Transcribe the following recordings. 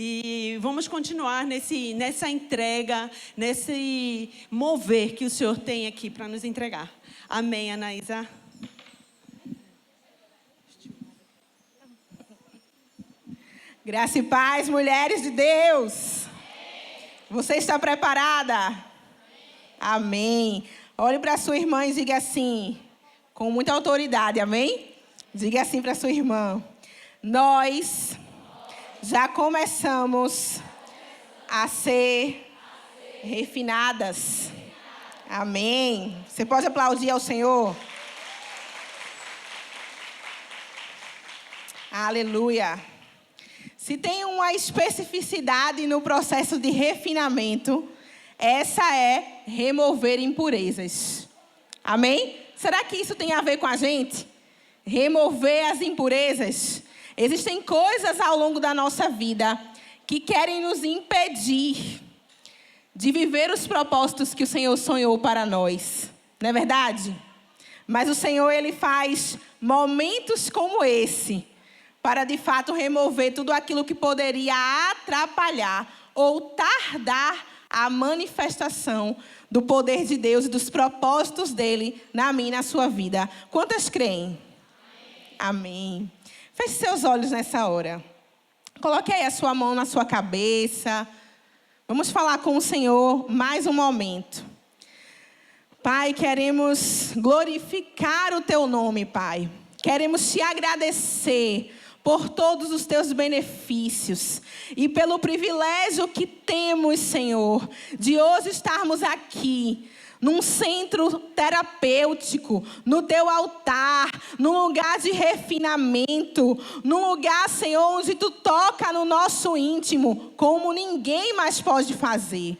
E vamos continuar nessa entrega, nesse mover que o Senhor tem aqui para nos entregar. Amém, Anaísa? Graça e paz, mulheres de Deus. Você está preparada? Amém. Olhe para sua irmã e diga assim, com muita autoridade, amém? Diga assim para sua irmã: nós já começamos a ser refinadas. Amém. Você pode aplaudir ao Senhor? Aleluia. Se tem uma especificidade no processo de refinamento, essa é remover impurezas. Amém? Será que isso tem a ver com a gente? Remover as impurezas. Existem coisas ao longo da nossa vida que querem nos impedir de viver os propósitos que o Senhor sonhou para nós. Não é verdade? Mas o Senhor, Ele faz momentos como esse para, de fato, remover tudo aquilo que poderia atrapalhar ou tardar a manifestação do poder de Deus e dos propósitos dEle na minha e na sua vida. Quantas creem? Amém. Feche seus olhos nessa hora. Coloque aí a sua mão na sua cabeça. Vamos falar com o Senhor mais um momento. Pai, queremos glorificar o Teu nome, Pai. Queremos Te agradecer por todos os Teus benefícios e pelo privilégio que temos, Senhor, de hoje estarmos aqui, num centro terapêutico, no Teu altar, num lugar de refinamento, num lugar, Senhor, onde Tu toca no nosso íntimo, como ninguém mais pode fazer.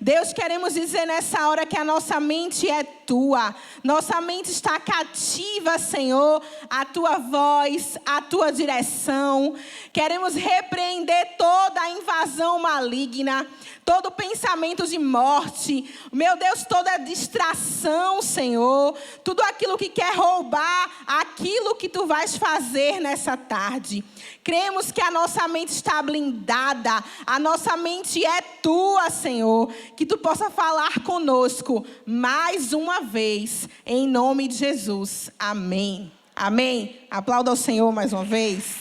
Deus, queremos dizer nessa hora que a nossa mente é Tua. Nossa mente está cativa, Senhor, à Tua voz, à Tua direção. Queremos repreender toda a invasão maligna, todo pensamento de morte. Meu Deus, toda distração, Senhor. Tudo aquilo que quer roubar aquilo que Tu vais fazer nessa tarde. Cremos que a nossa mente está blindada. A nossa mente é Tua, Senhor. Que Tu possa falar conosco mais uma vez, em nome de Jesus. Amém. Amém. Aplauda ao Senhor mais uma vez.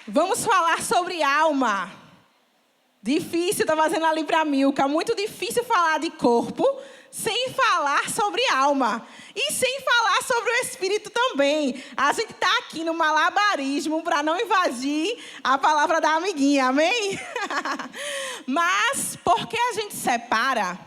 Vamos falar sobre alma. Difícil, está fazendo ali para Milka. Muito difícil falar de corpo sem falar sobre alma. E sem falar sobre o Espírito também. A gente está aqui no malabarismo para não invadir a palavra da amiguinha, amém? Mas por que a gente separa?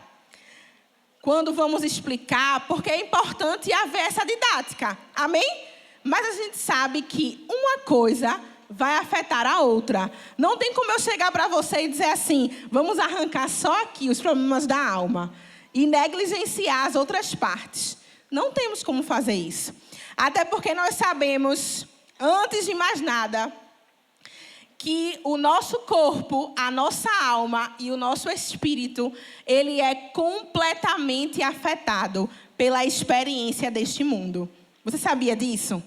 Quando vamos explicar, porque é importante haver essa didática, amém? Mas a gente sabe que uma coisa vai afetar a outra. Não tem como eu chegar para você e dizer assim, vamos arrancar só aqui os problemas da alma e negligenciar as outras partes. Não temos como fazer isso. Até porque nós sabemos, antes de mais nada, que o nosso corpo, a nossa alma e o nosso espírito, ele é completamente afetado pela experiência deste mundo. Você sabia disso?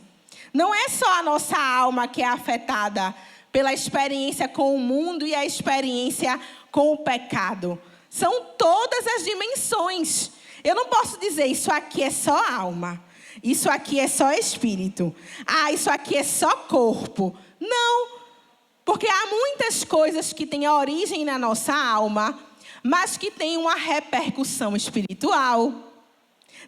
Não é só a nossa alma que é afetada pela experiência com o mundo e a experiência com o pecado. São todas as dimensões. Eu não posso dizer, isso aqui é só alma. Isso aqui é só espírito. Ah, isso aqui é só corpo. Não. Porque há muitas coisas que têm origem na nossa alma, mas que têm uma repercussão espiritual.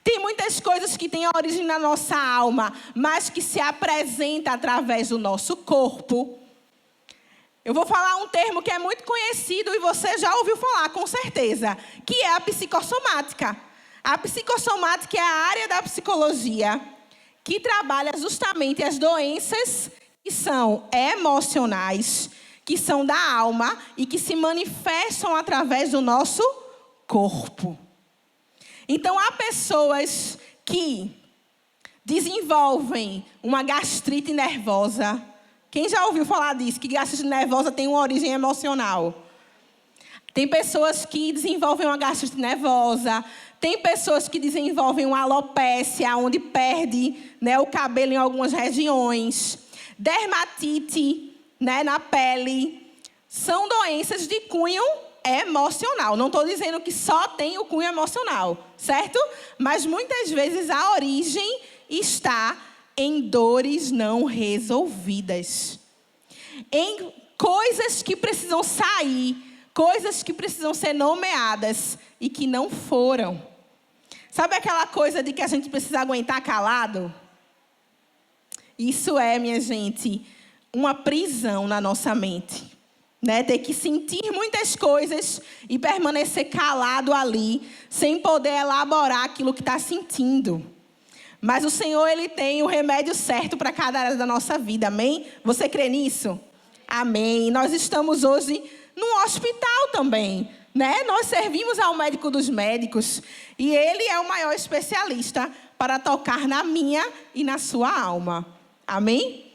Tem muitas coisas que têm origem na nossa alma, mas que se apresentam através do nosso corpo. Eu vou falar um termo que é muito conhecido e você já ouviu falar, com certeza, que é a psicossomática. A psicossomática é a área da psicologia que trabalha justamente as doenças que são emocionais, que são da alma e que se manifestam através do nosso corpo. Então, há pessoas que desenvolvem uma gastrite nervosa. Quem já ouviu falar disso? Que gastrite nervosa tem uma origem emocional. Tem pessoas que desenvolvem uma gastrite nervosa. Tem pessoas que desenvolvem uma alopécia, onde perde, o cabelo em algumas regiões. dermatite, né, na pele, são doenças de cunho emocional. Não estou dizendo que só tem o cunho emocional, certo? Mas muitas vezes a origem está em dores não resolvidas, em coisas que precisam sair, coisas que precisam ser nomeadas e que não foram. Sabe aquela coisa de que a gente precisa aguentar calado? Isso é, minha gente, uma prisão na nossa mente, né? Ter que sentir muitas coisas e permanecer calado ali, sem poder elaborar aquilo que está sentindo. Mas o Senhor, Ele tem o remédio certo para cada área da nossa vida, amém? Você crê nisso? Amém. Nós estamos hoje num hospital também, né? Nós servimos ao médico dos médicos e Ele é o maior especialista para tocar na minha e na sua alma. Amém?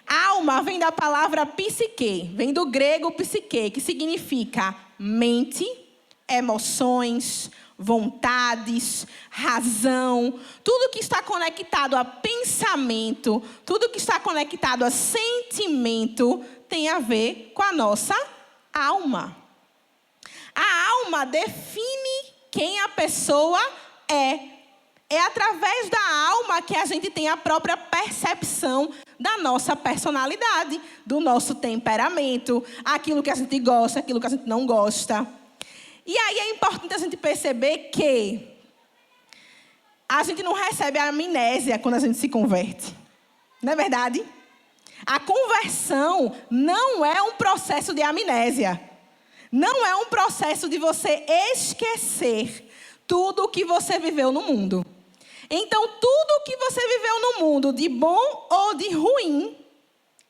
Alma vem da palavra psique, vem do grego psique, que significa mente, emoções, vontades, razão, tudo que está conectado a pensamento, tudo que está conectado a sentimento tem a ver com a nossa alma. A alma define quem a pessoa é. É através da alma que a gente tem a própria percepção da nossa personalidade, do nosso temperamento, aquilo que a gente gosta, aquilo que a gente não gosta. E aí é importante a gente perceber que a gente não recebe a amnésia quando a gente se converte. Não é verdade? A conversão não é um processo de amnésia. Não é um processo de você esquecer tudo o que você viveu no mundo. Então, tudo o que você viveu no mundo, de bom ou de ruim,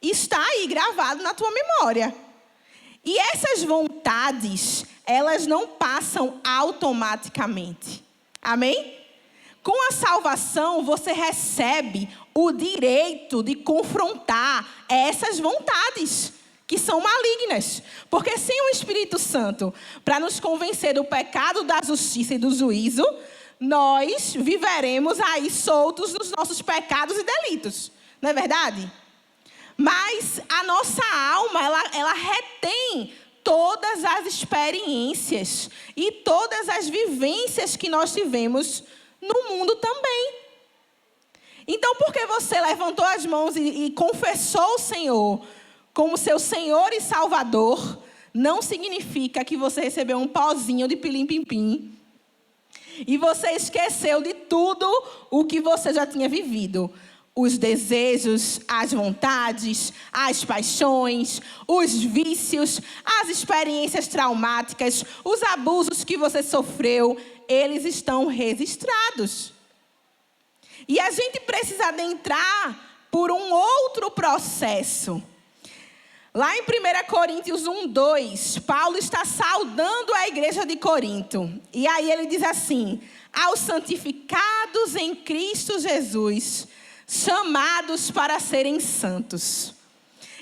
está aí gravado na tua memória. E essas vontades, elas não passam automaticamente. Amém? Com a salvação, você recebe o direito de confrontar essas vontades que são malignas. Porque sem o Espírito Santo, para nos convencer do pecado, da justiça e do juízo, nós viveremos aí soltos nos nossos pecados e delitos. Não é verdade? Mas a nossa alma, ela retém todas as experiências e todas as vivências que nós tivemos no mundo também. Então, porque você levantou as mãos e confessou o Senhor como seu Senhor e Salvador, não significa que você recebeu um pozinho de pilim-pim-pim e você esqueceu de tudo o que você já tinha vivido. Os desejos, as vontades, as paixões, os vícios, as experiências traumáticas, os abusos que você sofreu, eles estão registrados. E a gente precisa adentrar por um outro processo. Lá em 1 Coríntios 1:2, Paulo está saudando a igreja de Corinto. E aí ele diz assim: aos santificados em Cristo Jesus, chamados para serem santos.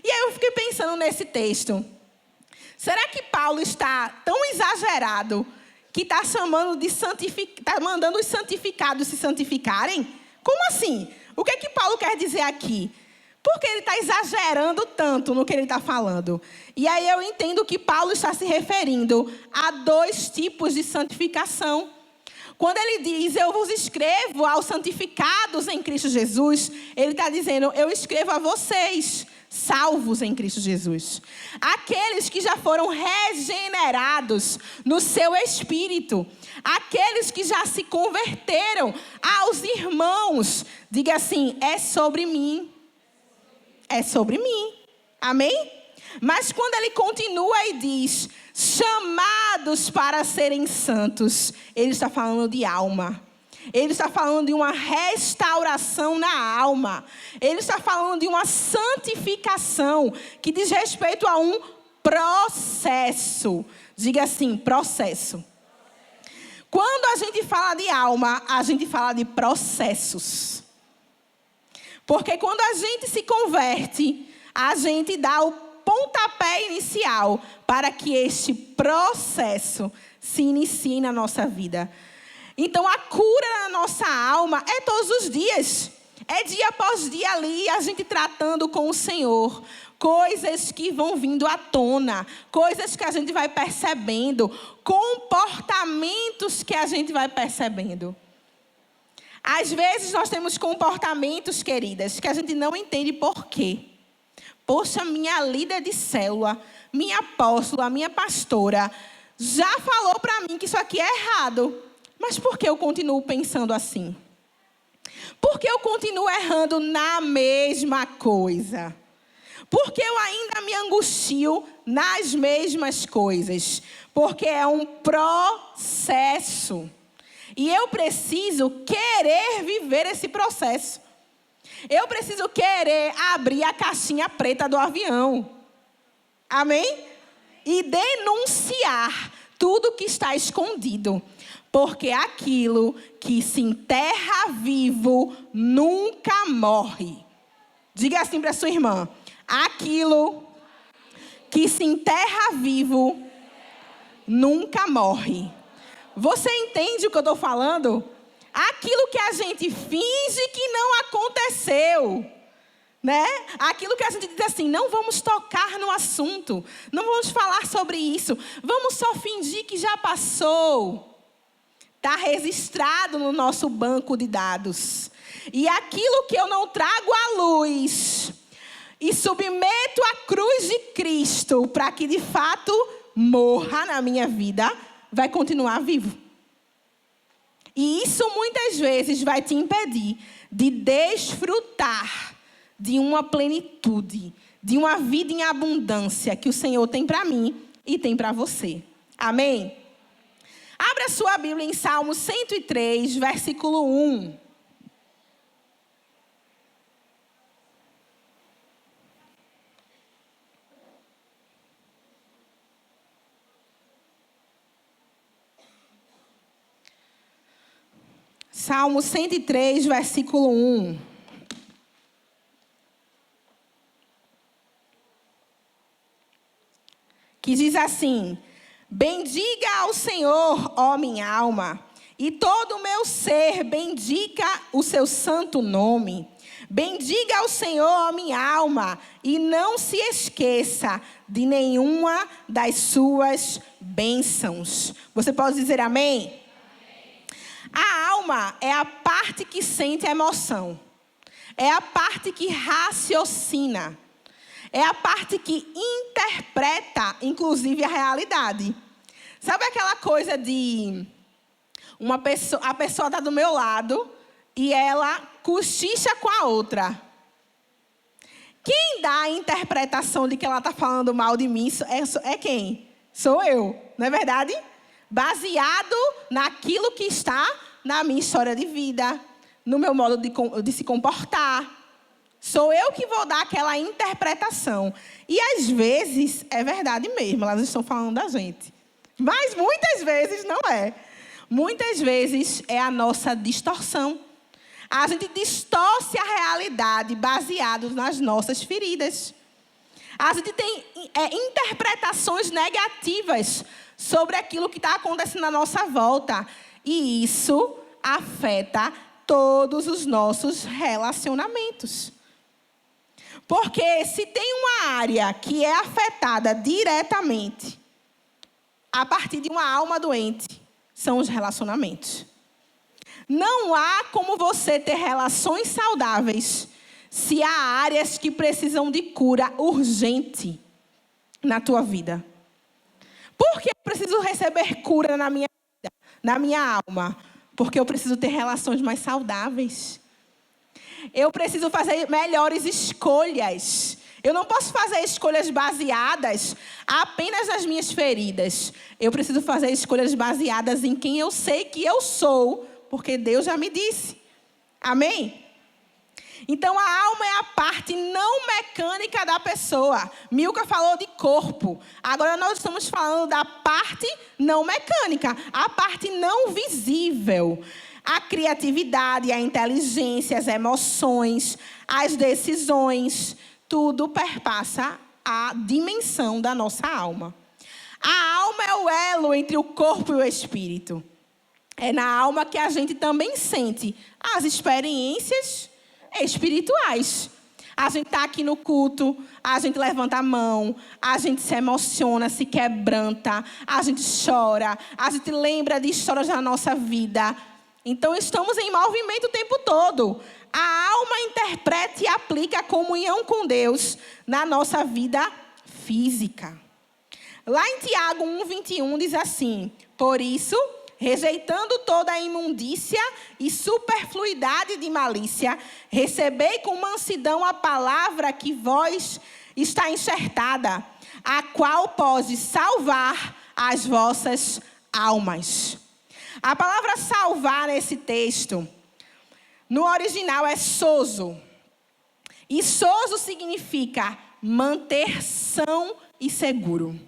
E aí eu fiquei pensando nesse texto. Será que Paulo está tão exagerado que está está mandando os santificados se santificarem? Como assim? O que é que Paulo quer dizer aqui? Porque ele está exagerando tanto no que ele está falando. E aí eu entendo que Paulo está se referindo a 2 tipos de santificação. Quando ele diz, eu vos escrevo aos santificados em Cristo Jesus, ele está dizendo, eu escrevo a vocês, salvos em Cristo Jesus. Aqueles que já foram regenerados no seu espírito. Aqueles que já se converteram aos irmãos. Diga assim, é sobre mim. É sobre mim. Amém? Mas quando ele continua e diz, chamados para serem santos, ele está falando de alma. Ele está falando de uma restauração na alma. Ele está falando de uma santificação que diz respeito a um processo. Diga assim, processo. Quando a gente fala de alma, a gente fala de processos. Porque quando a gente se converte, a gente dá o pontapé inicial para que este processo se inicie na nossa vida. Então, a cura na nossa alma é todos os dias. É dia após dia ali, a gente tratando com o Senhor. Coisas que vão vindo à tona. Coisas que a gente vai percebendo. Comportamentos que a gente vai percebendo. Às vezes nós temos comportamentos, queridas, que a gente não entende por quê. Poxa, minha líder de célula, minha apóstola, minha pastora, já falou para mim que isso aqui é errado. Mas por que eu continuo pensando assim? Por que eu continuo errando na mesma coisa? Por que eu ainda me angustio nas mesmas coisas? Porque é um processo. E eu preciso querer viver esse processo. Eu preciso querer abrir a caixinha preta do avião. Amém? E denunciar tudo que está escondido. Porque aquilo que se enterra vivo nunca morre. Diga assim para sua irmã. Aquilo que se enterra vivo nunca morre. Você entende o que eu estou falando? Aquilo que a gente finge que não aconteceu. Né? Aquilo que a gente diz assim, não vamos tocar no assunto. Não vamos falar sobre isso. Vamos só fingir que já passou. Está registrado no nosso banco de dados. E aquilo que eu não trago à luz e submeto à cruz de Cristo para que de fato morra na minha vida, vai continuar vivo. E isso muitas vezes vai te impedir de desfrutar de uma plenitude, de uma vida em abundância que o Senhor tem para mim e tem para você. Amém? Abra sua Bíblia em Salmo 103, versículo 1. Salmo 103, versículo 1. Que diz assim: bendiga ao Senhor, ó minha alma, e todo o meu ser bendiga o seu santo nome. Bendiga ao Senhor, ó minha alma, e não se esqueça de nenhuma das suas bênçãos. Você pode dizer amém? A alma é a parte que sente a emoção. É a parte que raciocina. É a parte que interpreta, inclusive, a realidade. Sabe aquela coisa de a pessoa está do meu lado e ela cochicha com a outra. Quem dá a interpretação de que ela está falando mal de mim é quem? Sou eu, não é verdade? Baseado naquilo que está na minha história de vida, no meu modo de se comportar. Sou eu que vou dar aquela interpretação. E às vezes é verdade mesmo, elas estão falando da gente. Mas muitas vezes não é. Muitas vezes é a nossa distorção. A gente distorce a realidade baseado nas nossas feridas. A gente tem interpretações negativas sobre aquilo que está acontecendo à nossa volta. E isso afeta todos os nossos relacionamentos. Porque se tem uma área que é afetada diretamente a partir de uma alma doente, são os relacionamentos. Não há como você ter relações saudáveis se há áreas que precisam de cura urgente na tua vida. Por que eu preciso receber cura na minha vida, na minha alma? Porque eu preciso ter relações mais saudáveis. Eu preciso fazer melhores escolhas. Eu não posso fazer escolhas baseadas apenas nas minhas feridas. Eu preciso fazer escolhas baseadas em quem eu sei que eu sou, porque Deus já me disse. Amém? Então, a alma é a parte não mecânica da pessoa. Milka falou de corpo. Agora, nós estamos falando da parte não mecânica, a parte não visível. A criatividade, a inteligência, as emoções, as decisões, tudo perpassa a dimensão da nossa alma. A alma é o elo entre o corpo e o espírito. É na alma que a gente também sente as experiências espirituais. A gente está aqui no culto, a gente levanta a mão, a gente se emociona, se quebranta, a gente chora, a gente lembra de histórias da nossa vida. Então, estamos em movimento o tempo todo. A alma interpreta e aplica a comunhão com Deus na nossa vida física. Lá em Tiago 1:21 diz assim: por isso, rejeitando toda a imundícia e superfluidade de malícia, recebei com mansidão a palavra que vós está enxertada, a qual pode salvar as vossas almas. A palavra salvar nesse texto, no original é sozo. E sozo significa manter são e seguro.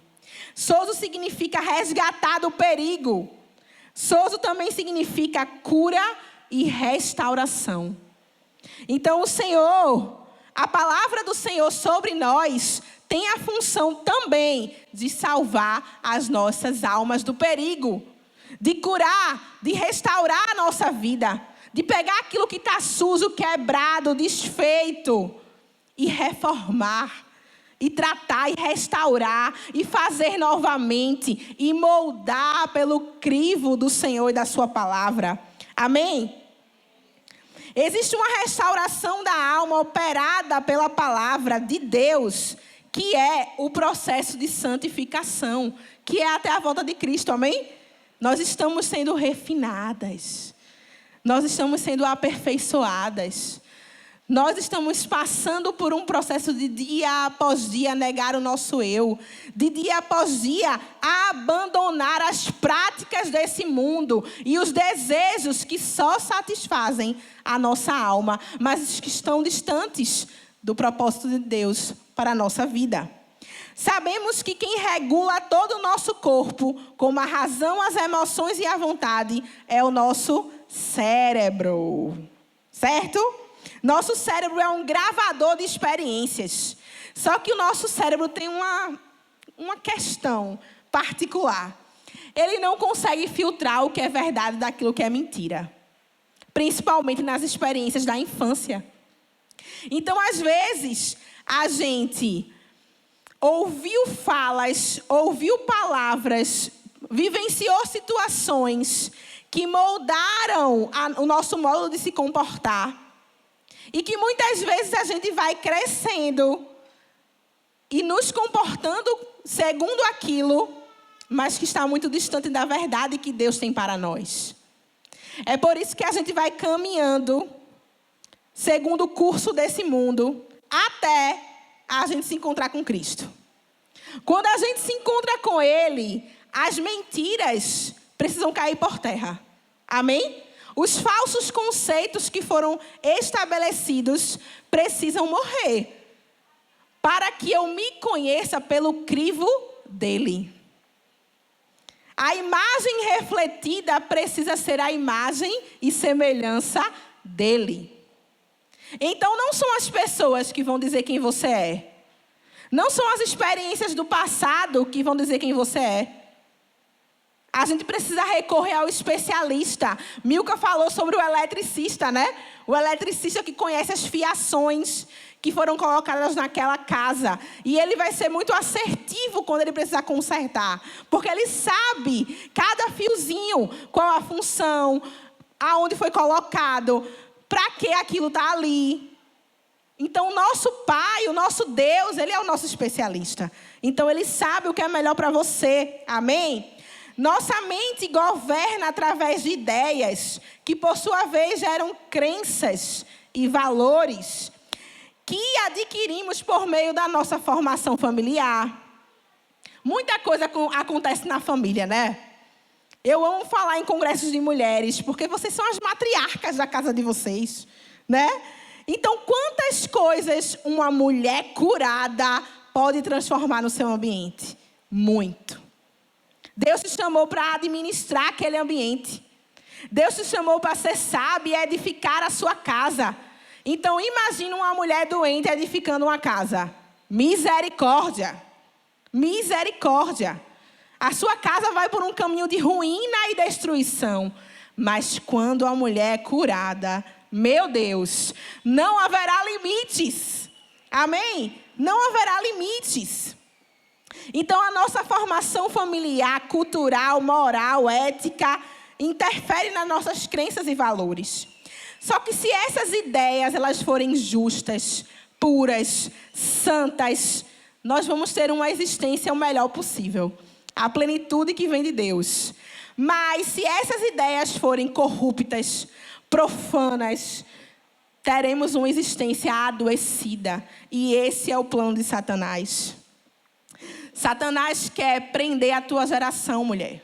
Sozo significa resgatar do perigo. Sozo também significa cura e restauração. Então o Senhor, a palavra do Senhor sobre nós, tem a função também de salvar as nossas almas do perigo. De curar, de restaurar a nossa vida. De pegar aquilo que está sujo, quebrado, desfeito. E reformar. E tratar, e restaurar, e fazer novamente, e moldar pelo crivo do Senhor e da sua palavra. Amém? Existe uma restauração da alma operada pela palavra de Deus, que é o processo de santificação, que é até a volta de Cristo, amém? Nós estamos sendo refinadas, nós estamos sendo aperfeiçoadas. Nós estamos passando por um processo de dia após dia negar o nosso eu. De dia após dia abandonar as práticas desse mundo e os desejos que só satisfazem a nossa alma, mas que estão distantes do propósito de Deus para a nossa vida. Sabemos que quem regula todo o nosso corpo, como a razão, as emoções e a vontade, é o nosso cérebro. Certo? Nosso cérebro é um gravador de experiências. Só que o nosso cérebro tem uma questão particular. Ele não consegue filtrar o que é verdade daquilo que é mentira. Principalmente nas experiências da infância. Então, às vezes, a gente ouviu falas, ouviu palavras, vivenciou situações que moldaram o nosso modo de se comportar. E que muitas vezes a gente vai crescendo e nos comportando segundo aquilo, mas que está muito distante da verdade que Deus tem para nós. É por isso que a gente vai caminhando segundo o curso desse mundo, até a gente se encontrar com Cristo. Quando a gente se encontra com Ele, as mentiras precisam cair por terra. Amém? Os falsos conceitos que foram estabelecidos precisam morrer, para que eu me conheça pelo crivo dele. A imagem refletida precisa ser a imagem e semelhança dele. Então não são as pessoas que vão dizer quem você é. Não são as experiências do passado que vão dizer quem você é. A gente precisa recorrer ao especialista. Milka falou sobre o eletricista, né? O eletricista que conhece as fiações que foram colocadas naquela casa. E ele vai ser muito assertivo quando ele precisar consertar. Porque ele sabe cada fiozinho, qual a função, aonde foi colocado, para que aquilo está ali. Então, o nosso Pai, o nosso Deus, Ele é o nosso especialista. Então, Ele sabe o que é melhor para você. Amém? Nossa mente governa através de ideias, que por sua vez geram crenças e valores, que adquirimos por meio da nossa formação familiar. Muita coisa acontece na família, né? Eu amo falar em congressos de mulheres, porque vocês são as matriarcas da casa de vocês, né? Então, quantas coisas uma mulher curada pode transformar no seu ambiente? Muito. Deus te chamou para administrar aquele ambiente. Deus te chamou para ser sábio e edificar a sua casa. Então, imagina uma mulher doente edificando uma casa. Misericórdia. Misericórdia. A sua casa vai por um caminho de ruína e destruição. Mas quando a mulher é curada, meu Deus, não haverá limites. Amém? Não haverá limites. Então, a nossa formação familiar, cultural, moral, ética, interfere nas nossas crenças e valores. Só que se essas ideias elas forem justas, puras, santas, nós vamos ter uma existência o melhor possível. A plenitude que vem de Deus. Mas se essas ideias forem corruptas, profanas, teremos uma existência adoecida. E esse é o plano de Satanás. Satanás quer prender a tua geração, mulher.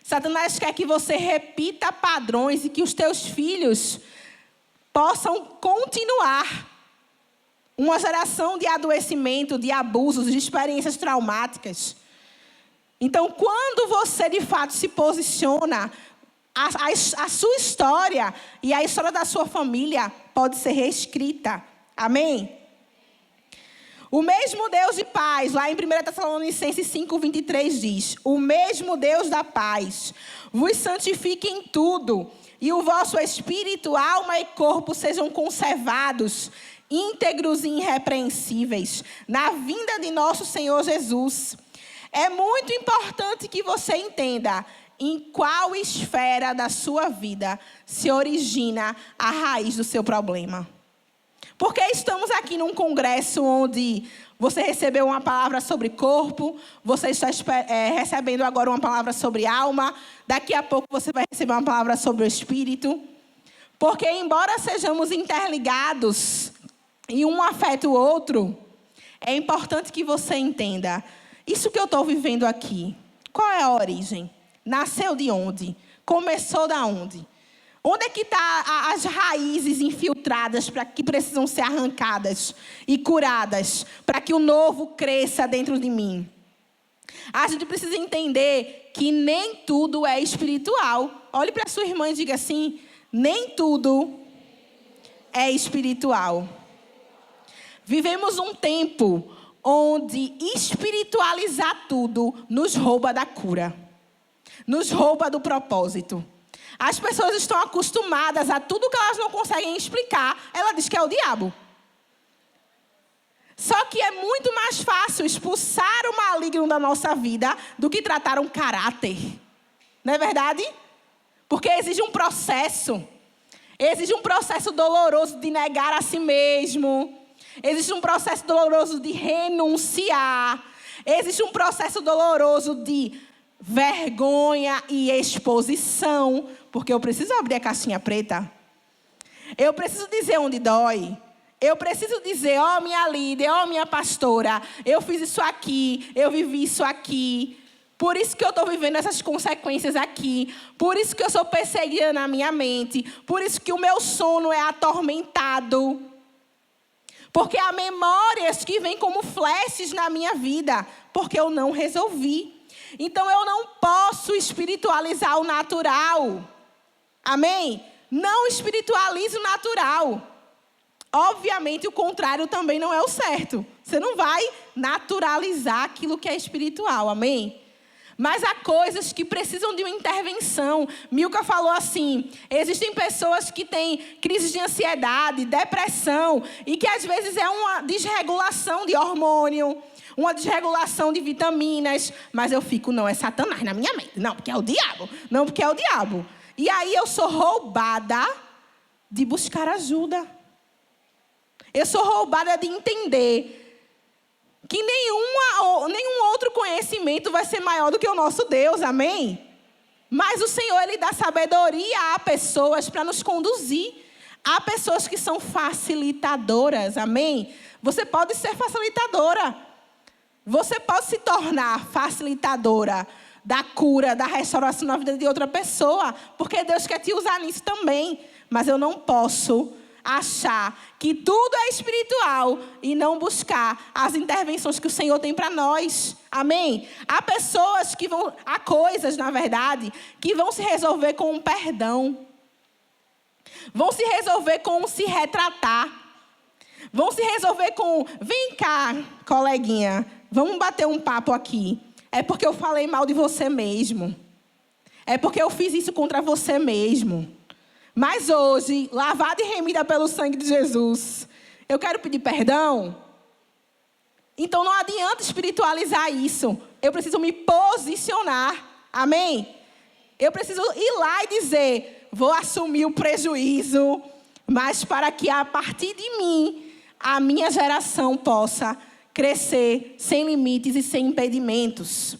Satanás quer que você repita padrões e que os teus filhos possam continuar uma geração de adoecimento, de abusos, de experiências traumáticas. Então, quando você de fato se posiciona, a sua história e a história da sua família pode ser reescrita. Amém? O mesmo Deus de paz, lá em 1 Tessalonicenses 5:23 diz: o mesmo Deus da paz vos santifique em tudo, e o vosso espírito, alma e corpo sejam conservados, íntegros e irrepreensíveis, na vinda de nosso Senhor Jesus. É muito importante que você entenda em qual esfera da sua vida se origina a raiz do seu problema. Porque estamos aqui num congresso onde você recebeu uma palavra sobre corpo, você está recebendo agora uma palavra sobre alma, daqui a pouco você vai receber uma palavra sobre o espírito. Porque embora sejamos interligados e um afeta o outro, é importante que você entenda, isso que eu estou vivendo aqui, qual é a origem? Nasceu de onde? Começou da onde? Onde é que estão as raízes infiltradas que precisam ser arrancadas e curadas para que o novo cresça dentro de mim? A gente precisa entender que nem tudo é espiritual. Olhe para a sua irmã e diga assim: nem tudo é espiritual. Vivemos um tempo onde espiritualizar tudo nos rouba da cura, nos rouba do propósito. As pessoas estão acostumadas a tudo que elas não conseguem explicar. Ela diz que é o diabo. Só que é muito mais fácil expulsar o maligno da nossa vida do que tratar um caráter. Não é verdade? Porque exige um processo. Exige um processo doloroso de negar a si mesmo. Existe um processo doloroso de renunciar. Existe um processo doloroso de vergonha e exposição. Porque eu preciso abrir a caixinha preta. Eu preciso dizer onde dói. Eu preciso dizer, ó minha líder, ó minha pastora, eu fiz isso aqui, eu vivi isso aqui. Por isso que eu estou vivendo essas consequências aqui. Por isso que eu sou perseguida na minha mente. Por isso que o meu sono é atormentado. Porque há memórias que vêm como flashes na minha vida. Porque eu não resolvi. Então eu não posso espiritualizar o natural. Amém? Não espiritualize o natural. Obviamente o contrário também não é o certo. Você não vai naturalizar aquilo que é espiritual. Amém? Mas há coisas que precisam de uma intervenção. Milka falou assim, existem pessoas que têm crises de ansiedade, depressão, e que às vezes é uma desregulação de hormônio, uma desregulação de vitaminas, mas eu fico, não, é Satanás na minha mente, não, porque é o diabo, não, porque é o diabo. E aí eu sou roubada de buscar ajuda. Eu sou roubada de entender que nenhum outro conhecimento vai ser maior do que o nosso Deus, amém? Mas o Senhor, Ele dá sabedoria a pessoas para nos conduzir. Há pessoas que são facilitadoras, amém? Você pode ser facilitadora. Você pode se tornar facilitadora da cura, da restauração na vida de outra pessoa, porque Deus quer te usar nisso também. Mas eu não posso achar que tudo é espiritual e não buscar as intervenções que o Senhor tem para nós. Amém? Há pessoas que há coisas, na verdade, que vão se resolver com um perdão. Vão se resolver com um se retratar. Vão se resolver com, vem cá, coleguinha, vamos bater um papo aqui. É porque eu falei mal de você mesmo. É porque eu fiz isso contra você mesmo. Mas hoje, lavada e remida pelo sangue de Jesus, eu quero pedir perdão. Então não adianta espiritualizar isso. Eu preciso me posicionar. Amém? Eu preciso ir lá e dizer, vou assumir o prejuízo, mas para que a partir de mim, a minha geração possa crescer sem limites e sem impedimentos.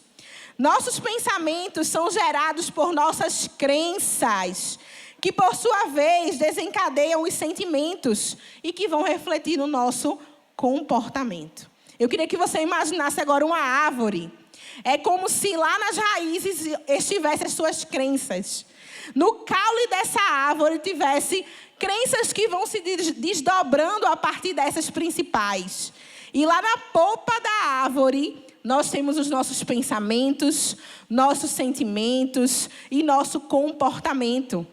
Nossos pensamentos são gerados por nossas crenças, que por sua vez desencadeiam os sentimentos e que vão refletir no nosso comportamento. Eu queria que você imaginasse agora uma árvore. É como se lá nas raízes estivessem as suas crenças. No caule dessa árvore tivesse crenças que vão se desdobrando a partir dessas principais. E lá na polpa da árvore, nós temos os nossos pensamentos, nossos sentimentos e nosso comportamento.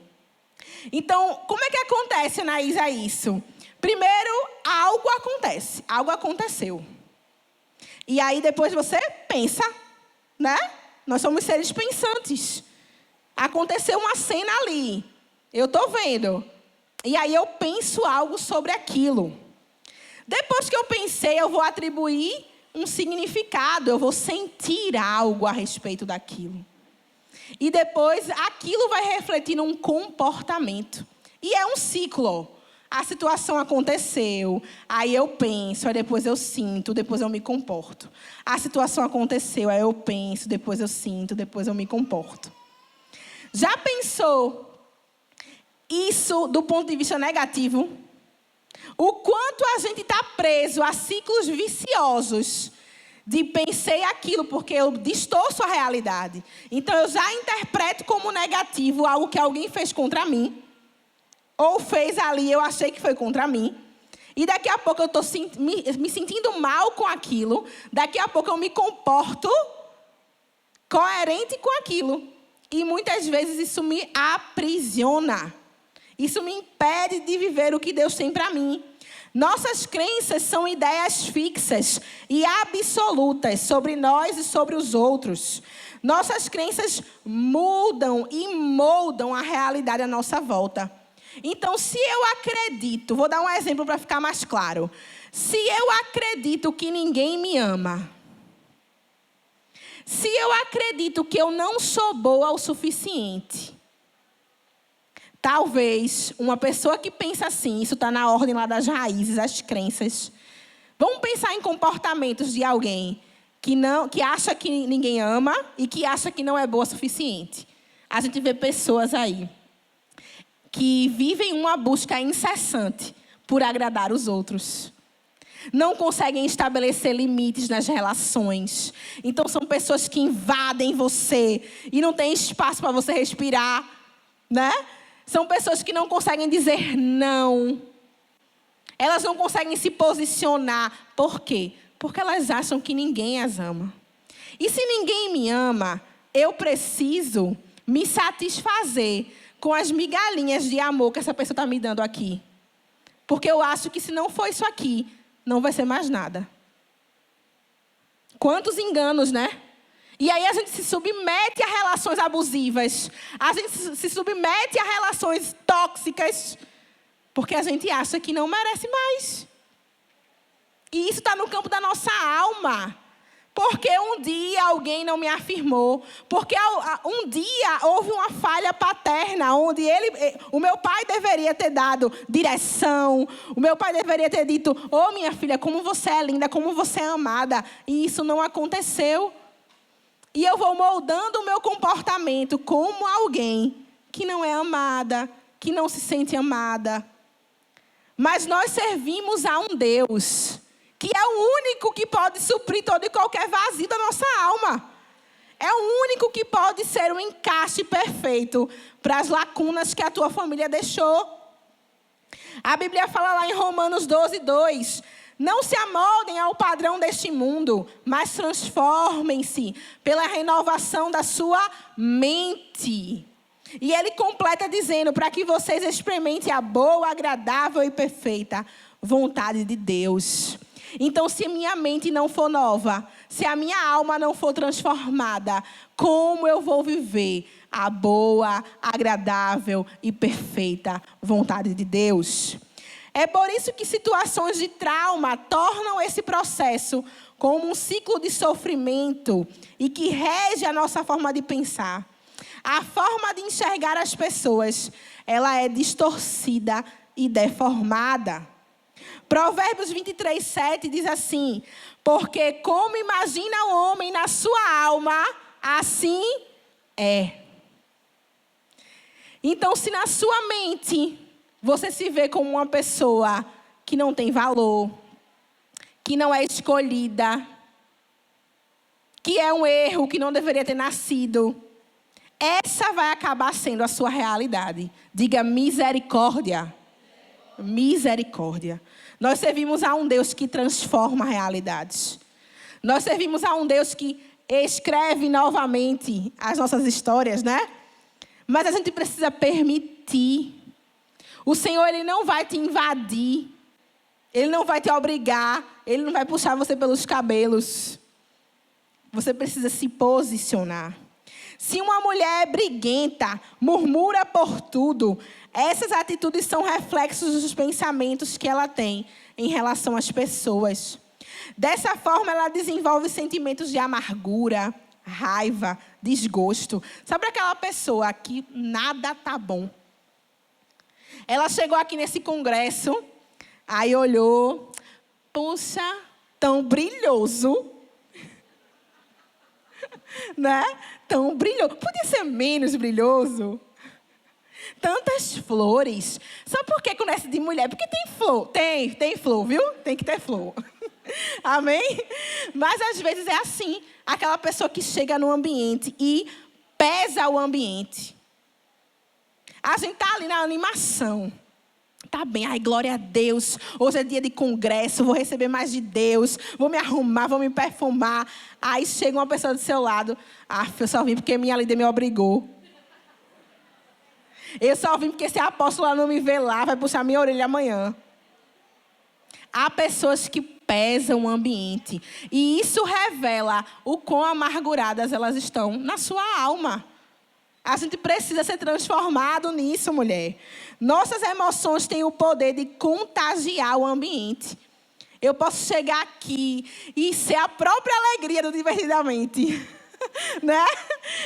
Então, como é que acontece, Anaísa, isso? Primeiro, algo acontece. Algo aconteceu. E aí depois você pensa, né? Nós somos seres pensantes. Aconteceu uma cena ali. Eu estou vendo. E aí eu penso algo sobre aquilo. Depois que eu pensei, eu vou atribuir um significado. Eu vou sentir algo a respeito daquilo. E depois aquilo vai refletir num comportamento. E é um ciclo. A situação aconteceu, aí eu penso, aí depois eu sinto, depois eu me comporto. A situação aconteceu, aí eu penso, depois eu sinto, depois eu me comporto. Já pensou isso do ponto de vista negativo? O quanto a gente está preso a ciclos viciosos de pensei aquilo, porque eu distorço a realidade. Então eu já interpreto como negativo algo que alguém fez contra mim. Ou fez ali, eu achei que foi contra mim. E daqui a pouco eu estou me sentindo mal com aquilo. Daqui a pouco eu me comporto coerente com aquilo. E muitas vezes isso me aprisiona. Isso me impede de viver o que Deus tem para mim. Nossas crenças são ideias fixas e absolutas sobre nós e sobre os outros. Nossas crenças mudam e moldam a realidade à nossa volta. Então, se eu acredito, vou dar um exemplo para ficar mais claro. Se eu acredito que ninguém me ama, se eu acredito que eu não sou boa o suficiente, talvez uma pessoa que pensa assim, isso está na ordem lá das raízes, as crenças. Vamos pensar em comportamentos de alguém que acha que ninguém ama e que acha que não é boa o suficiente. A gente vê pessoas aí que vivem uma busca incessante por agradar os outros. Não conseguem estabelecer limites nas relações. Então, são pessoas que invadem você e não tem espaço para você respirar, né? São pessoas que não conseguem dizer não. Elas não conseguem se posicionar. Por quê? Porque elas acham que ninguém as ama. E se ninguém me ama, eu preciso me satisfazer com as migalhinhas de amor que essa pessoa está me dando aqui. Porque eu acho que se não for isso aqui, não vai ser mais nada. Quantos enganos, né? E aí a gente se submete a relações abusivas. A gente se submete a relações tóxicas. Porque a gente acha que não merece mais. E isso está no campo da nossa alma. Porque um dia alguém não me afirmou. Porque um dia houve uma falha paterna, onde o meu pai deveria ter dado direção. O meu pai deveria ter dito, ô minha filha, como você é linda, como você é amada. E isso não aconteceu. E eu vou moldando o meu comportamento como alguém que não é amada, que não se sente amada. Mas nós servimos a um Deus que é o único que pode suprir todo e qualquer vazio da nossa alma. É o único que pode ser um encaixe perfeito para as lacunas que a tua família deixou. A Bíblia fala lá em Romanos 12:2. Não se amoldem ao padrão deste mundo, mas transformem-se pela renovação da sua mente. E ele completa dizendo, para que vocês experimentem a boa, agradável e perfeita vontade de Deus. Então, se minha mente não for nova, se a minha alma não for transformada, como eu vou viver a boa, agradável e perfeita vontade de Deus? É por isso que situações de trauma tornam esse processo como um ciclo de sofrimento e que rege a nossa forma de pensar. A forma de enxergar as pessoas, ela é distorcida e deformada. Provérbios 23:7 diz assim: porque como imagina o homem na sua alma, assim é. Então, se na sua mente você se vê como uma pessoa que não tem valor, que não é escolhida, que é um erro, que não deveria ter nascido, essa vai acabar sendo a sua realidade. Diga misericórdia. Misericórdia. Nós servimos a um Deus que transforma realidades. Nós servimos a um Deus que escreve novamente as nossas histórias, né? Mas a gente precisa permitir. O Senhor, Ele não vai te invadir. Ele não vai te obrigar. Ele não vai puxar você pelos cabelos. Você precisa se posicionar. Se uma mulher é briguenta, murmura por tudo, essas atitudes são reflexos dos pensamentos que ela tem em relação às pessoas. Dessa forma, ela desenvolve sentimentos de amargura, raiva, desgosto. Sabe aquela pessoa que nada tá bom? Ela chegou aqui nesse congresso, aí olhou, puxa, tão brilhoso. Né? Tão brilhoso. Podia ser menos brilhoso. Tantas flores. Sabe por que conhece de mulher? Porque tem flor. Tem flor, viu? Tem que ter flor. Amém? Mas às vezes é assim. Aquela pessoa que chega no ambiente e pesa o ambiente. A gente está ali na animação. Tá bem, ai, glória a Deus. Hoje é dia de congresso, vou receber mais de Deus. Vou me arrumar, vou me perfumar. Aí chega uma pessoa do seu lado. Ah, eu só vim porque minha líder me obrigou. Eu só vim porque esse apóstolo lá não me vê lá, vai puxar minha orelha amanhã. Há pessoas que pesam o ambiente. E isso revela o quão amarguradas elas estão na sua alma. A gente precisa ser transformado nisso, mulher. Nossas emoções têm o poder de contagiar o ambiente. Eu posso chegar aqui e ser a própria alegria do Divertidamente. Né?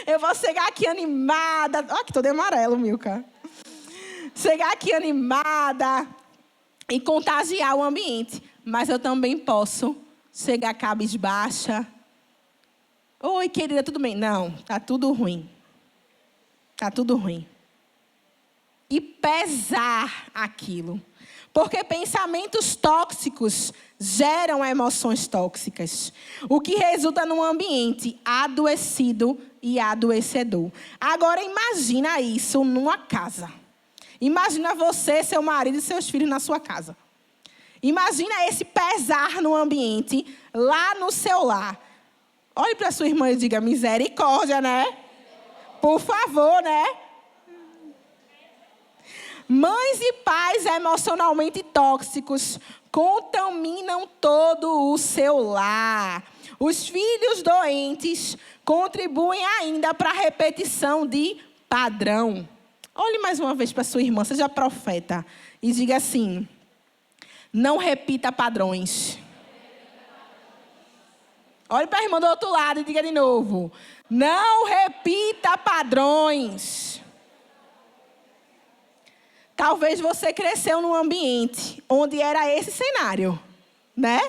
Eu posso chegar aqui animada. Olha que tô de amarelo, Milka. Chegar aqui animada e contagiar o ambiente. Mas eu também posso chegar cabisbaixa. Oi, querida, tudo bem? Não, tá tudo ruim. Está tudo ruim. E pesar aquilo. Porque pensamentos tóxicos geram emoções tóxicas. O que resulta num ambiente adoecido e adoecedor. Agora imagina isso numa casa. Imagina você, seu marido e seus filhos na sua casa. Imagina esse pesar no ambiente, lá no seu lar. Olhe para sua irmã e diga, misericórdia, né? Por favor, né? Mães e pais emocionalmente tóxicos contaminam todo o seu lar. Os filhos doentes contribuem ainda para a repetição de padrão. Olhe mais uma vez para sua irmã, seja profeta, e diga assim: não repita padrões. Olhe para a irmã do outro lado e diga de novo: não repita padrões. Talvez você cresceu num ambiente onde era esse cenário, né?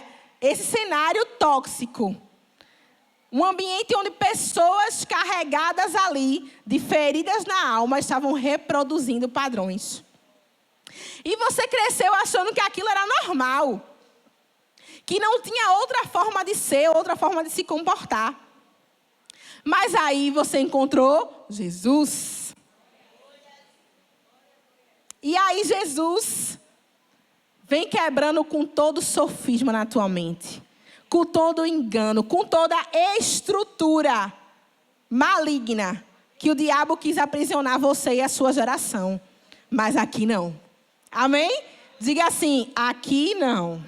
Esse cenário tóxico. Um ambiente onde pessoas carregadas ali, de feridas na alma, estavam reproduzindo padrões. E você cresceu achando que aquilo era normal. Que não tinha outra forma de ser, outra forma de se comportar. Mas aí você encontrou Jesus. E aí Jesus vem quebrando com todo sofisma na tua mente. Com todo engano, com toda estrutura maligna que o diabo quis aprisionar você e a sua geração. Mas aqui não. Amém? Diga assim, aqui não.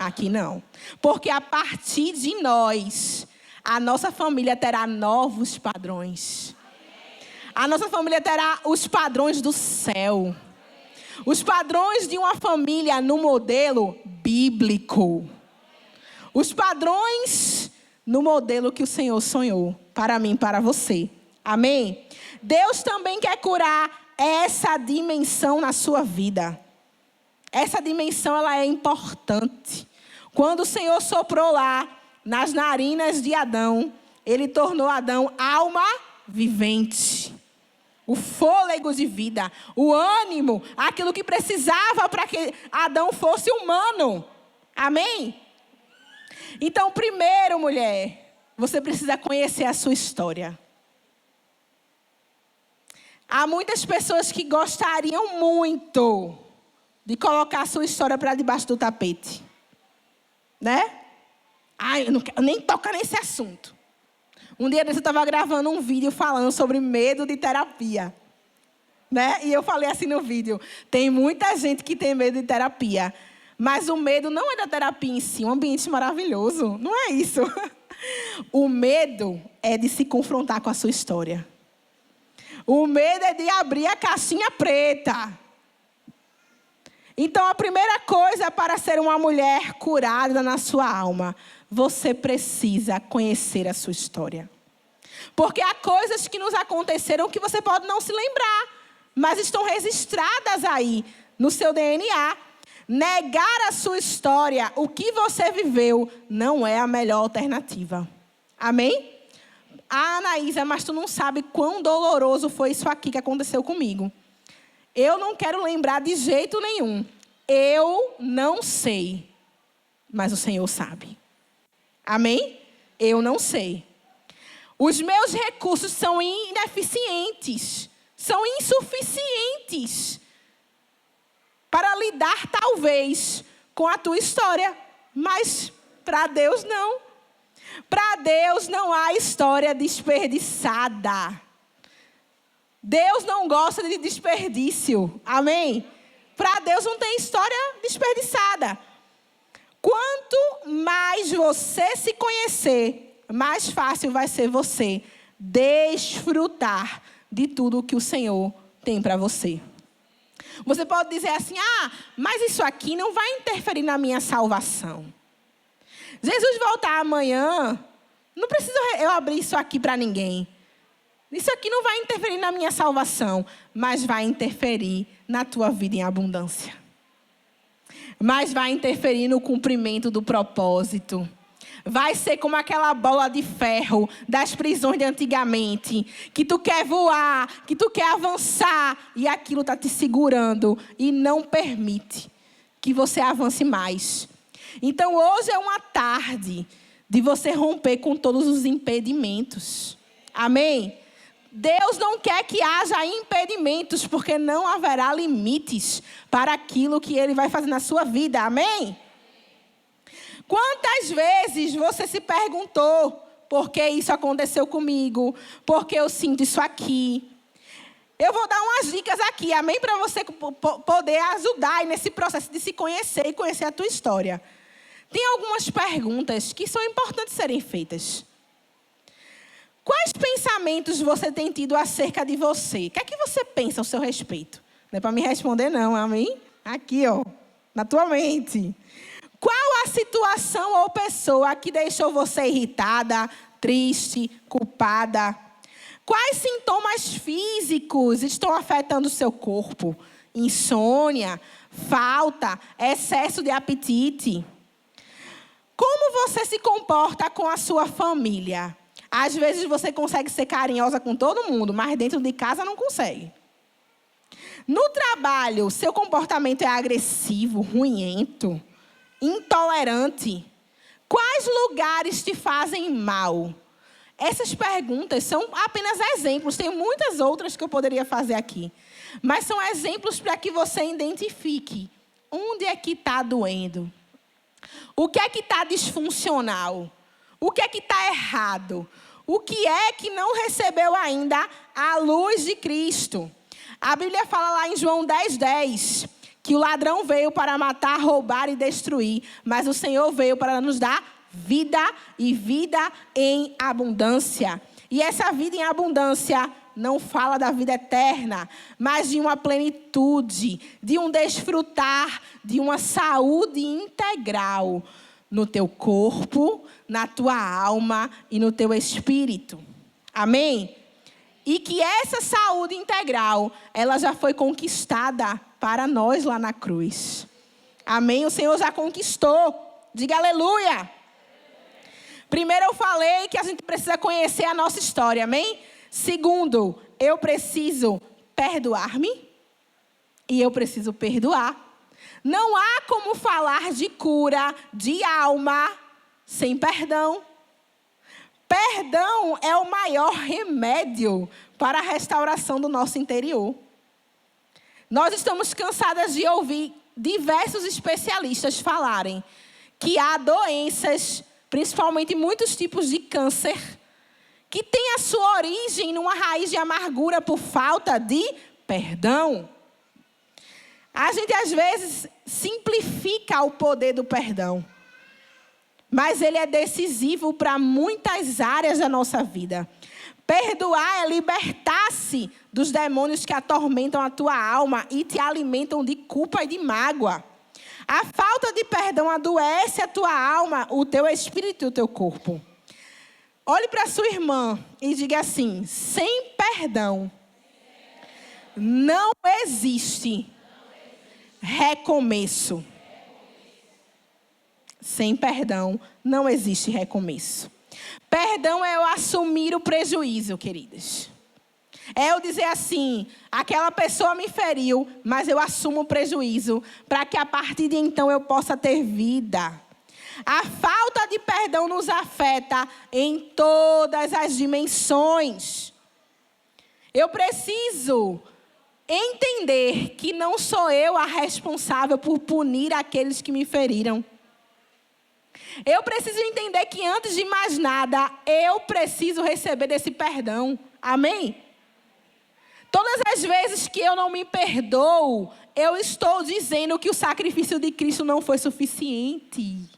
Aqui não. Porque a partir de nós, a nossa família terá novos padrões. A nossa família terá os padrões do céu. Os padrões de uma família no modelo bíblico. Os padrões no modelo que o Senhor sonhou para mim e para você. Amém? Deus também quer curar essa dimensão na sua vida. Essa dimensão, ela é importante. Quando o Senhor soprou lá nas narinas de Adão, Ele tornou Adão alma vivente. O fôlego de vida, o ânimo, aquilo que precisava para que Adão fosse humano. Amém? Então, primeiro, mulher, você precisa conhecer a sua história. Há muitas pessoas que gostariam muito de colocar a sua história para debaixo do tapete. Né? Ai, eu não quero nem tocar nesse assunto. Um dia eu estava gravando um vídeo falando sobre medo de terapia. Né? E eu falei assim no vídeo, tem muita gente que tem medo de terapia. Mas o medo não é da terapia em si, um ambiente maravilhoso. Não é isso. O medo é de se confrontar com a sua história. O medo é de abrir a caixinha preta. Então, a primeira coisa para ser uma mulher curada na sua alma, você precisa conhecer a sua história. Porque há coisas que nos aconteceram que você pode não se lembrar, mas estão registradas aí no seu DNA. Negar a sua história, o que você viveu, não é a melhor alternativa. Amém? Ah, Anaísa, mas tu não sabe quão doloroso foi isso aqui que aconteceu comigo. Eu não quero lembrar de jeito nenhum. Eu não sei. Mas o Senhor sabe. Amém? Eu não sei. Os meus recursos são ineficientes. São insuficientes. Para lidar, talvez, com a tua história. Mas para Deus, não. Para Deus não há história desperdiçada. Deus não gosta de desperdício. Amém? Para Deus não tem história desperdiçada. Quanto mais você se conhecer, mais fácil vai ser você desfrutar de tudo que o Senhor tem para você. Você pode dizer assim, mas isso aqui não vai interferir na minha salvação. Jesus voltar amanhã, não preciso eu abrir isso aqui para ninguém. Isso aqui não vai interferir na minha salvação, mas vai interferir na tua vida em abundância. Mas vai interferir no cumprimento do propósito. Vai ser como aquela bola de ferro das prisões de antigamente, que tu quer voar, que tu quer avançar, e aquilo está te segurando e não permite que você avance mais. Então hoje é uma tarde de você romper com todos os impedimentos. Amém? Deus não quer que haja impedimentos, porque não haverá limites para aquilo que Ele vai fazer na sua vida. Amém? Quantas vezes você se perguntou, por que isso aconteceu comigo? Por que eu sinto isso aqui? Eu vou dar umas dicas aqui, amém? Para você poder ajudar nesse processo de se conhecer e conhecer a tua história. Tem algumas perguntas que são importantes serem feitas. Quais pensamentos você tem tido acerca de você? O que é que você pensa ao seu respeito? Não é para me responder não, amém? Aqui, na tua mente. Qual a situação ou pessoa que deixou você irritada, triste, culpada? Quais sintomas físicos estão afetando o seu corpo? Insônia, falta, excesso de apetite? Como você se comporta com a sua família? Às vezes você consegue ser carinhosa com todo mundo, mas dentro de casa não consegue. No trabalho, seu comportamento é agressivo, ruinento, intolerante? Quais lugares te fazem mal? Essas perguntas são apenas exemplos. Tem muitas outras que eu poderia fazer aqui. Mas são exemplos para que você identifique onde é que está doendo. O que é que está disfuncional? O que é que está errado? O que é que não recebeu ainda a luz de Cristo? A Bíblia fala lá em João 10:10, que o ladrão veio para matar, roubar e destruir, mas o Senhor veio para nos dar vida e vida em abundância. E essa vida em abundância não fala da vida eterna, mas de uma plenitude, de um desfrutar, de uma saúde integral no teu corpo, na tua alma e no teu espírito. Amém? E que essa saúde integral, ela já foi conquistada para nós lá na cruz. Amém? O Senhor já conquistou. Diga aleluia. Primeiro eu falei que a gente precisa conhecer a nossa história, amém? Segundo, eu preciso perdoar-me e eu preciso perdoar. Não há como falar de cura de alma sem perdão. Perdão é o maior remédio para a restauração do nosso interior. Nós estamos cansadas de ouvir diversos especialistas falarem que há doenças, principalmente muitos tipos de câncer, que têm a sua origem numa raiz de amargura por falta de perdão. A gente às vezes simplifica o poder do perdão, mas ele é decisivo para muitas áreas da nossa vida. Perdoar é libertar-se dos demônios que atormentam a tua alma e te alimentam de culpa e de mágoa. A falta de perdão adoece a tua alma, o teu espírito e o teu corpo. Olhe para sua irmã e diga assim: sem perdão não existe recomeço. Sem perdão não existe recomeço. Perdão é eu assumir o prejuízo, queridas. É eu dizer assim: aquela pessoa me feriu, mas eu assumo o prejuízo, para que a partir de então eu possa ter vida. A falta de perdão nos afeta em todas as dimensões. Eu preciso entender que não sou eu a responsável por punir aqueles que me feriram. Eu preciso entender que antes de mais nada, eu preciso receber desse perdão. Amém? Todas as vezes que eu não me perdoo, eu estou dizendo que o sacrifício de Cristo não foi suficiente.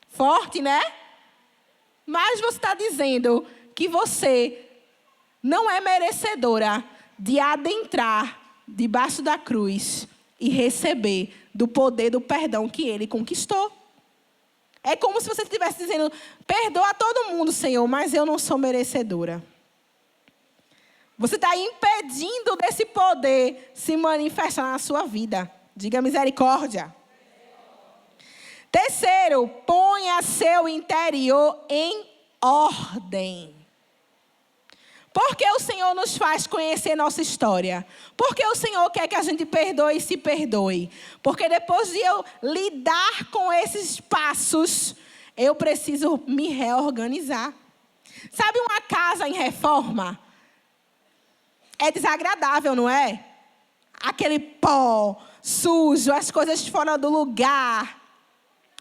Forte, né? Mas você está dizendo que você não é merecedora de adentrar debaixo da cruz e receber do poder do perdão que Ele conquistou. É como se você estivesse dizendo: perdoa todo mundo, Senhor, mas eu não sou merecedora. Você está impedindo desse poder se manifestar na sua vida. Diga misericórdia. Terceiro, ponha seu interior em ordem. Por que o Senhor nos faz conhecer nossa história? Por que o Senhor quer que a gente perdoe e se perdoe? Porque depois de eu lidar com esses passos, eu preciso me reorganizar. Sabe uma casa em reforma? É desagradável, não é? Aquele pó sujo, as coisas fora do lugar,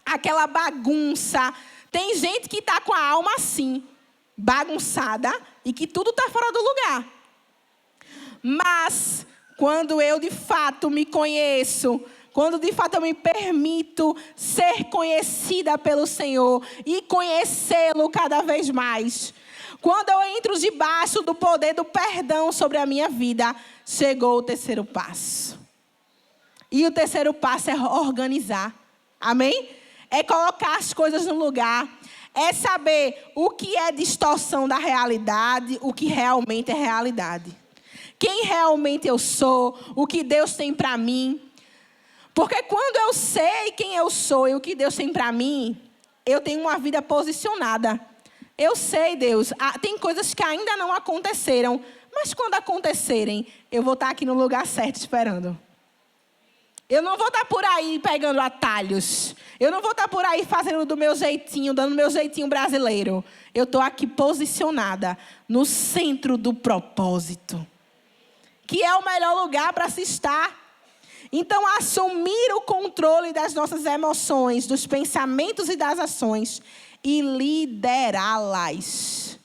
aquela bagunça. Tem gente que está com a alma assim, bagunçada, e que tudo está fora do lugar. Mas, quando eu de fato me conheço, quando de fato eu me permito ser conhecida pelo Senhor e conhecê-lo cada vez mais, quando eu entro debaixo do poder do perdão sobre a minha vida, chegou o terceiro passo. E o terceiro passo é organizar. Amém? É colocar as coisas no lugar. É saber o que é distorção da realidade, o que realmente é realidade. Quem realmente eu sou, o que Deus tem para mim. Porque quando eu sei quem eu sou e o que Deus tem para mim, eu tenho uma vida posicionada. Eu sei, Deus, tem coisas que ainda não aconteceram, mas quando acontecerem, eu vou estar aqui no lugar certo esperando. Eu não vou estar por aí pegando atalhos. Eu não vou estar por aí fazendo do meu jeitinho, dando meu jeitinho brasileiro. Eu estou aqui posicionada no centro do propósito, que é o melhor lugar para se estar. Então, assumir o controle das nossas emoções, dos pensamentos e das ações e liderá-las.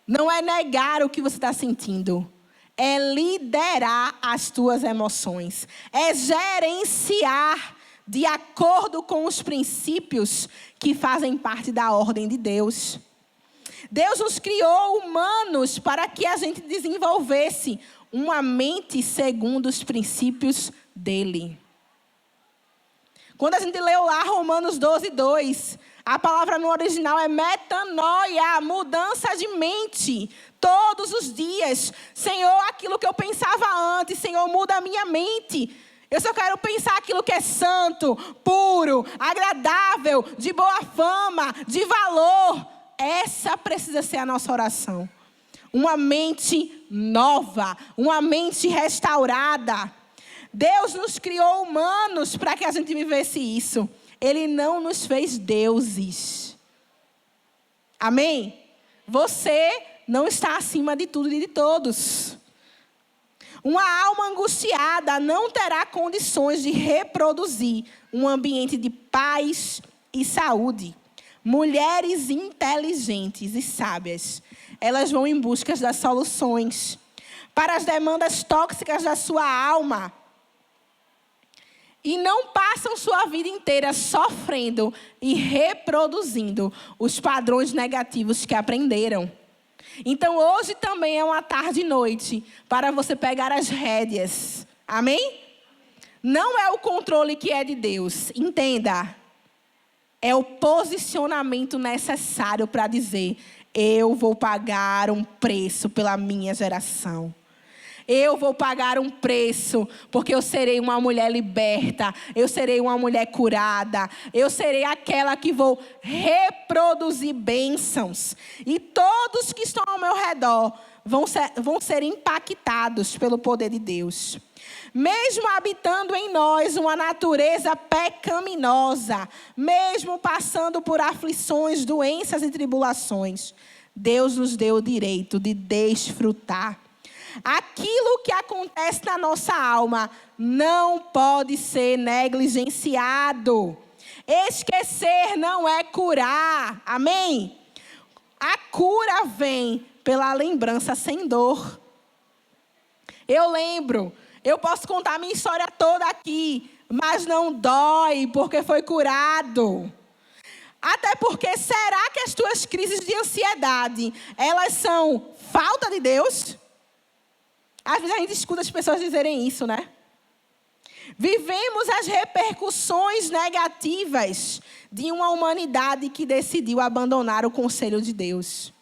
Não é negar o que você está sentindo, é liderar as tuas emoções, é gerenciar de acordo com os princípios que fazem parte da ordem de Deus. Deus nos criou humanos para que a gente desenvolvesse uma mente segundo os princípios dele. Quando a gente leu lá Romanos 12:2, a palavra no original é metanoia, mudança de mente. Todos os dias, Senhor, aquilo que eu pensava antes, Senhor, muda a minha mente. Eu só quero pensar aquilo que é santo, puro, agradável, de boa fama, de valor. Essa precisa ser a nossa oração. Uma mente nova, uma mente restaurada. Deus nos criou humanos para que a gente vivesse isso. Ele não nos fez deuses. Amém? Você não está acima de tudo e de todos. Uma alma angustiada não terá condições de reproduzir um ambiente de paz e saúde. Mulheres inteligentes e sábias, elas vão em busca das soluções para as demandas tóxicas da sua alma. E não passam sua vida inteira sofrendo e reproduzindo os padrões negativos que aprenderam. Então, hoje também é uma tarde e noite para você pegar as rédeas. Amém? Não é o controle que é de Deus. Entenda. É o posicionamento necessário para dizer: eu vou pagar um preço pela minha geração. Eu vou pagar um preço, porque eu serei uma mulher liberta, eu serei uma mulher curada, eu serei aquela que vou reproduzir bênçãos. E todos que estão ao meu redor vão ser impactados pelo poder de Deus. Mesmo habitando em nós uma natureza pecaminosa, mesmo passando por aflições, doenças e tribulações, Deus nos deu o direito de desfrutar. Aquilo que acontece na nossa alma não pode ser negligenciado. Esquecer não é curar. Amém? A cura vem pela lembrança sem dor. Eu lembro, eu posso contar a minha história toda aqui, mas não dói porque foi curado. Até porque, será que as tuas crises de ansiedade, elas são falta de Deus? Às vezes a gente escuta as pessoas dizerem isso, né? Vivemos as repercussões negativas de uma humanidade que decidiu abandonar o conselho de Deus.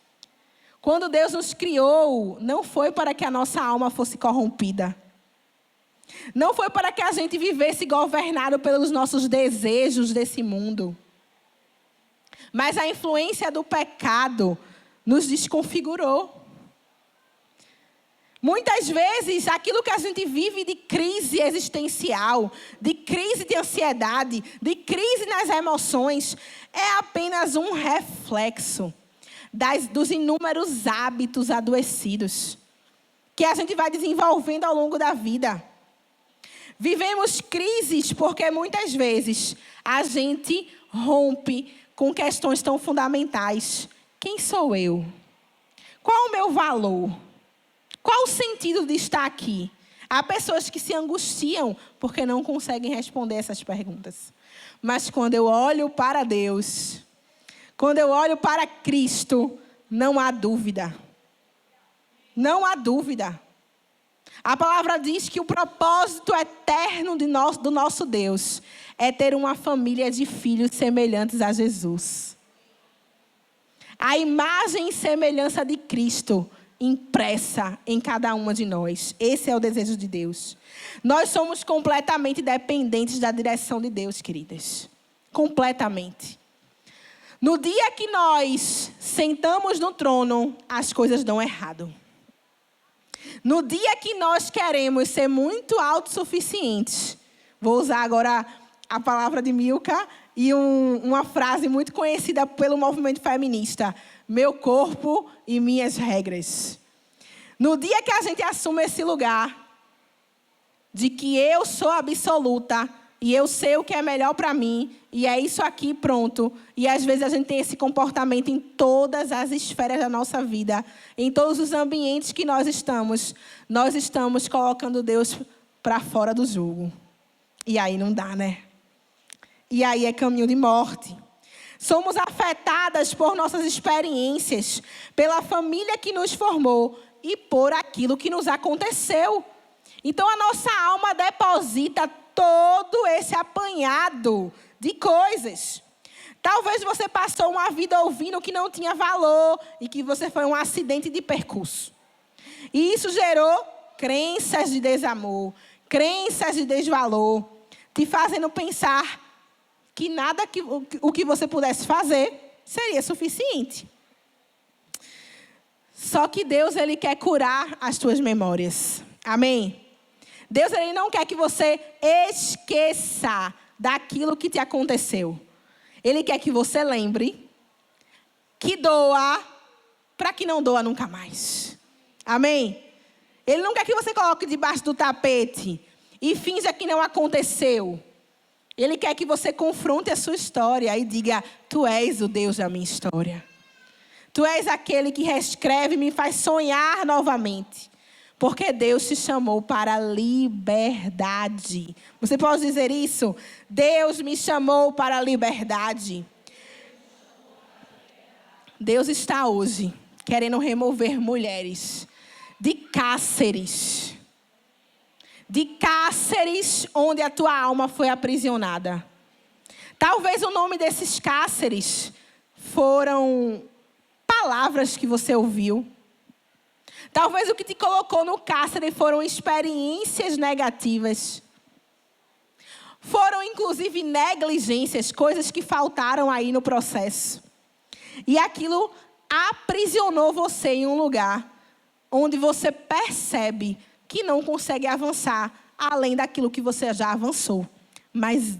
Quando Deus nos criou, não foi para que a nossa alma fosse corrompida. Não foi para que a gente vivesse governado pelos nossos desejos desse mundo. Mas a influência do pecado nos desconfigurou. Muitas vezes, aquilo que a gente vive de crise existencial, de crise de ansiedade, de crise nas emoções, é apenas um reflexo dos inúmeros hábitos adoecidos que a gente vai desenvolvendo ao longo da vida. Vivemos crises porque muitas vezes a gente rompe com questões tão fundamentais. Quem sou eu? Qual o meu valor? Qual o sentido de estar aqui? Há pessoas que se angustiam porque não conseguem responder essas perguntas. Mas quando eu olho para Deus, quando eu olho para Cristo, não há dúvida. Não há dúvida. A palavra diz que o propósito eterno do nosso Deus é ter uma família de filhos semelhantes a Jesus. A imagem e semelhança de Cristo impressa em cada uma de nós. Esse é o desejo de Deus. Nós somos completamente dependentes da direção de Deus, queridas. Completamente. No dia que nós sentamos no trono, as coisas dão errado. No dia que nós queremos ser muito autossuficientes, vou usar agora a palavra de Milka e uma frase muito conhecida pelo movimento feminista: meu corpo e minhas regras. No dia que a gente assume esse lugar de que eu sou absoluta e eu sei o que é melhor para mim, e é isso aqui, pronto. E às vezes a gente tem esse comportamento em todas as esferas da nossa vida, em todos os ambientes que nós estamos colocando Deus para fora do jogo. E aí não dá, né? E aí é caminho de morte. Somos afetadas por nossas experiências, pela família que nos formou e por aquilo que nos aconteceu. Então a nossa alma deposita todo esse apanhado de coisas. Talvez você passou uma vida ouvindo que não tinha valor e que você foi um acidente de percurso. E isso gerou crenças de desamor, crenças de desvalor, te fazendo pensar que nada o que você pudesse fazer seria suficiente. Só que Deus, Ele quer curar as tuas memórias. Amém? Deus, Ele não quer que você esqueça daquilo que te aconteceu. Ele quer que você lembre que doa para que não doa nunca mais. Amém? Ele não quer que você coloque debaixo do tapete e finja que não aconteceu. Ele quer que você confronte a sua história e diga: tu és o Deus da minha história. Tu és aquele que reescreve e me faz sonhar novamente. Porque Deus te chamou para a liberdade. Você pode dizer isso? Deus me chamou para a liberdade. Deus está hoje querendo remover mulheres de cárceres. De cárceres onde a tua alma foi aprisionada. Talvez o nome desses cárceres foram palavras que você ouviu. Talvez o que te colocou no cárcere foram experiências negativas. Foram, inclusive, negligências, coisas que faltaram aí no processo. E aquilo aprisionou você em um lugar onde você percebe que não consegue avançar além daquilo que você já avançou. Mas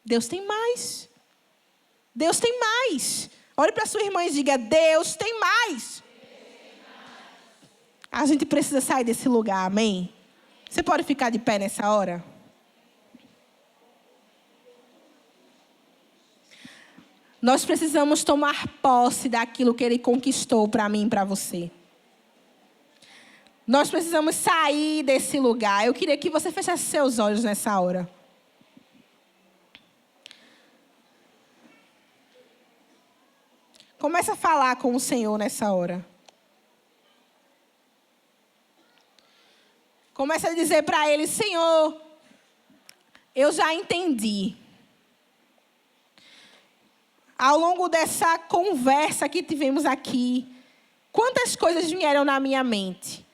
Deus tem mais. Deus tem mais. Olhe para sua irmã e diga: Deus tem mais. A gente precisa sair desse lugar, amém? Você pode ficar de pé nessa hora? Nós precisamos tomar posse daquilo que Ele conquistou para mim e para você. Nós precisamos sair desse lugar. Eu queria que você fechasse seus olhos nessa hora. Comece a falar com o Senhor nessa hora. Comece a dizer para Ele: Senhor, eu já entendi. Ao longo dessa conversa que tivemos aqui, quantas coisas vieram na minha mente?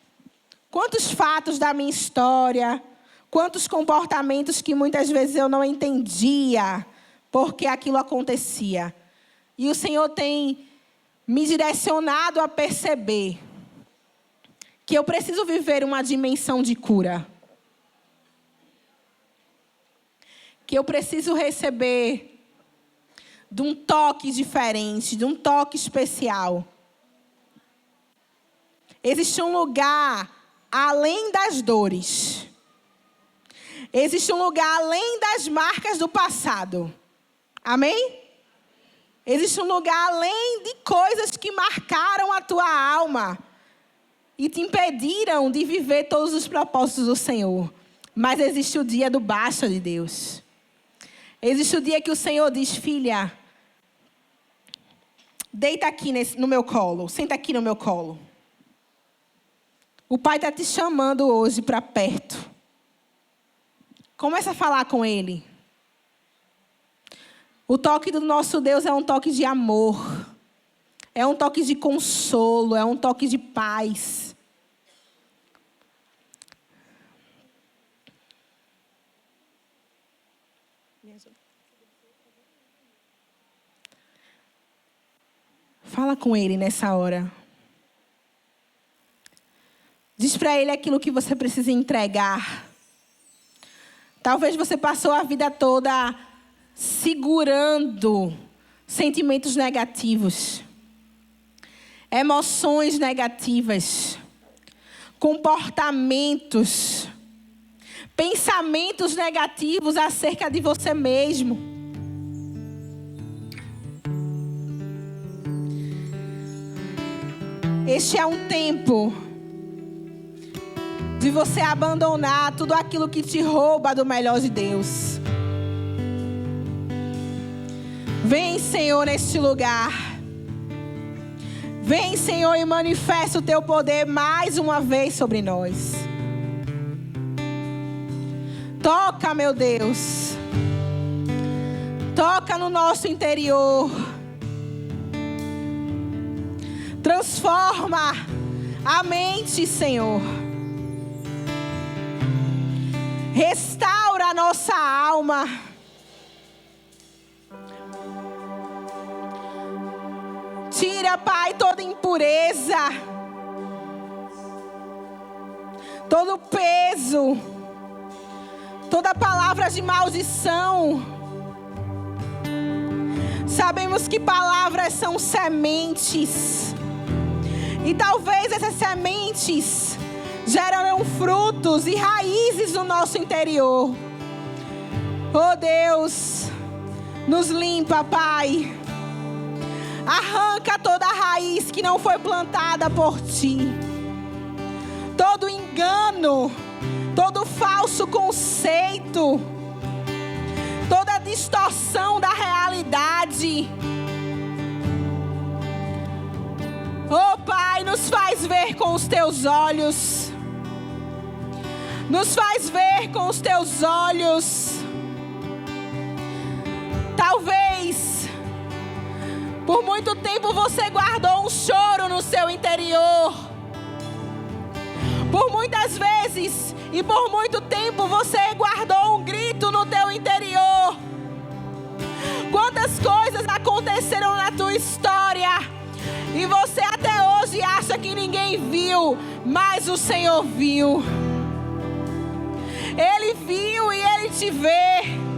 Quantos fatos da minha história? Quantos comportamentos que muitas vezes eu não entendia porque aquilo acontecia? E o Senhor tem me direcionado a perceber que eu preciso viver uma dimensão de cura. Que eu preciso receber de um toque diferente, de um toque especial. Existe um lugar além das dores. Existe um lugar além das marcas do passado. Amém? Existe um lugar além de coisas que marcaram a tua alma e te impediram de viver todos os propósitos do Senhor. Mas existe o dia do basta de Deus. Existe o dia que o Senhor diz: filha, deita aqui no meu colo, senta aqui no meu colo. O Pai está te chamando hoje para perto. Começa a falar com Ele. O toque do nosso Deus é um toque de amor. É um toque de consolo, é um toque de paz. Fala com Ele nessa hora. Diz para Ele aquilo que você precisa entregar. Talvez você passou a vida toda segurando sentimentos negativos, emoções negativas, comportamentos, pensamentos negativos acerca de você mesmo. Este é um tempo de você abandonar tudo aquilo que te rouba do melhor de Deus. Vem, Senhor, neste lugar. Vem, Senhor, e manifesta o teu poder mais uma vez sobre nós. Toca, meu Deus. Toca no nosso interior. Transforma a mente, Senhor. Restaura a nossa alma. Tira, Pai, toda impureza, todo peso, toda palavra de maldição. Sabemos que palavras são sementes, e talvez essas sementes gerarão frutos e raízes no nosso interior. Oh Deus, nos limpa, Pai. Arranca toda a raiz que não foi plantada por Ti. Todo engano, todo falso conceito, toda distorção da realidade. Oh Pai, nos faz ver com os Teus olhos. Nos faz ver com os Teus olhos. Talvez por muito tempo você guardou um choro no seu interior. Por muitas vezes e por muito tempo você guardou um grito no teu interior. Quantas coisas aconteceram na tua história e você até hoje acha que ninguém viu, mas o Senhor viu. Ele viu e Ele te vê.